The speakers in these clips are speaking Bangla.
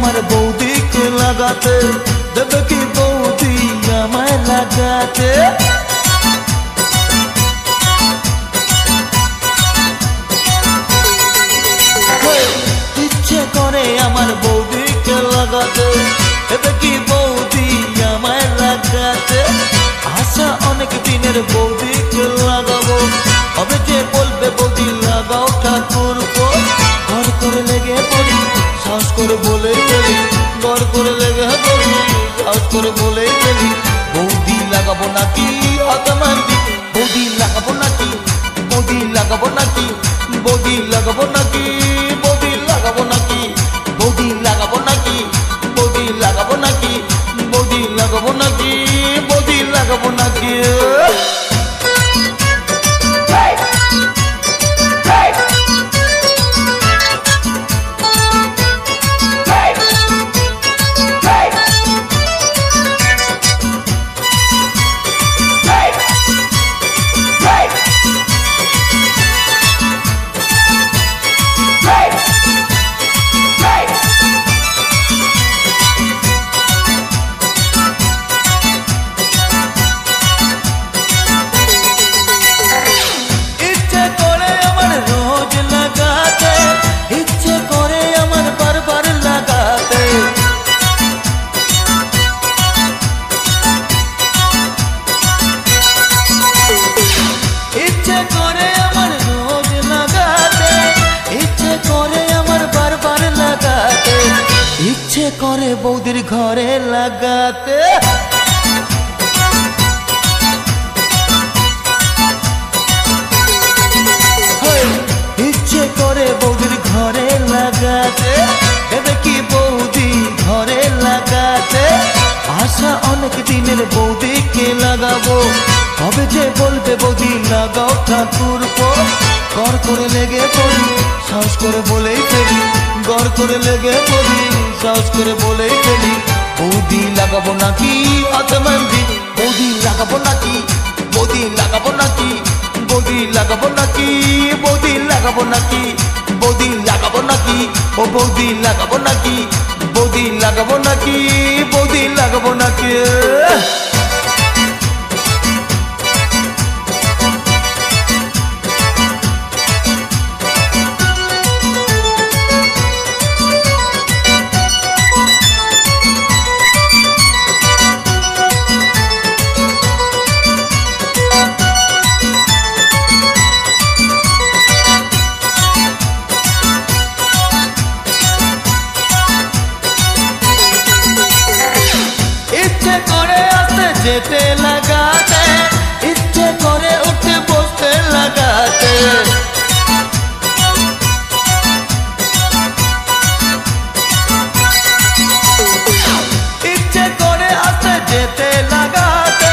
আমার বৌদিকে লাগাতে, দেবে কি বৌদি আমায় লাগাতে? ইচ্ছে করে আমার বৌদিকে লাগাতে, দেবে কি বৌদি আমায় লাগাতে? আশা অনেক দিনের বৌদিকে লাগাবো, হবে যে বলবে বৌদি লাগাও ঠাকুর গো। ঘর করে লেগে পড়ি, সাহস করে বলেই ফেলি, ঘর করে লেগে পড়ি, সাহস করে বলেই ফেলি। বৌদি লাগাবো নাকি হাতামান্দি, বৌদি লাগাবো নাকি, বৌদি লাগাবো নাকি, বৌদি লাগাবো নাকি, বৌদি লাগাবো নাকি, বৌদি লাগাবো নাকি, বৌদি লাগাবো নাকি, বৌদি লাগাবো নাকি, বৌদি লাগাবো নাকি? ইচ্ছে করে বৌদির ঘরে লাগাতে, ইচ্ছে করে বৌদির ঘরে লাগাতে, দেবে কি বৌদি ঘরে লাগাতে? আশা অনেক দিনের বৌদিকে লাগাবো, হবে যে বলবে বৌদি লাগাও ঠাকুর গো। ঘর করে লেগে পড়ি, সাহস করে বলেই ফেলি, ঘর করে লেগে পড়ি, সাহস করে বলেই ফেলি। বৌদি লাগাবো নাকি হাতামান্দি, বৌদি লাগাবো নাকি, বৌদি লাগাবো নাকি, বৌদি লাগাবো নাকি, বৌদি লাগাবো নাকি, বৌদি লাগাবো নাকি, ও বৌদি লাগাবো নাকি, বৌদি লাগাবো নাকি, বৌদি লাগাবো নাকি? ইচ্ছে করে আসতে যেতে লাগাতে, ইচ্ছে করে উঠে বসতে লাগাতে, ইচ্ছে করে আসতে যেতে লাগাতে,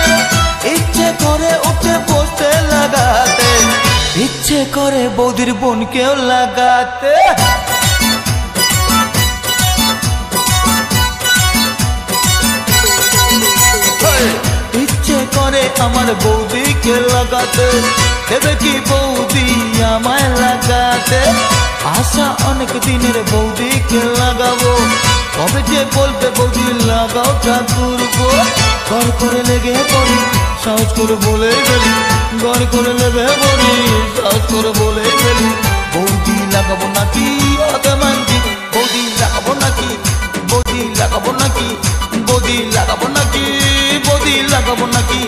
ইচ্ছে করে উঠে বসতে লাগাতে, ইচ্ছে করে বৌদির বোনকেও লাগাতে। ইচ্ছে করে আমার বৌদিকে লাগাতে, দেবে কি বৌদি আমায় লাগাতে? আশা অনেক দিনের বৌদিকে লাগাবো, কবে যে বলবে বৌদি লাগাও ঠাকুর গো। ঘর করে লেগে পড়ি, সাহস করে বলেই ফেলি, ঘর করে লেগে পড়ি, সাহস করে বলেই ফেলি। বৌদি লাগাবো নাকি হাতামান্দি, বৌদি লাগাবো নাকি, বৌদি লাগাবো নাকি, বৌদি লাগাবো নাকি, বৌদি লাগাবো নাকি,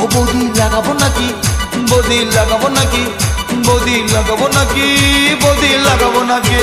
ও বৌদি লাগাবো নাকি, বৌদি লাগাবো নাকি, বৌদি লাগাবো নাকি, বৌদি লাগাবো নাকি?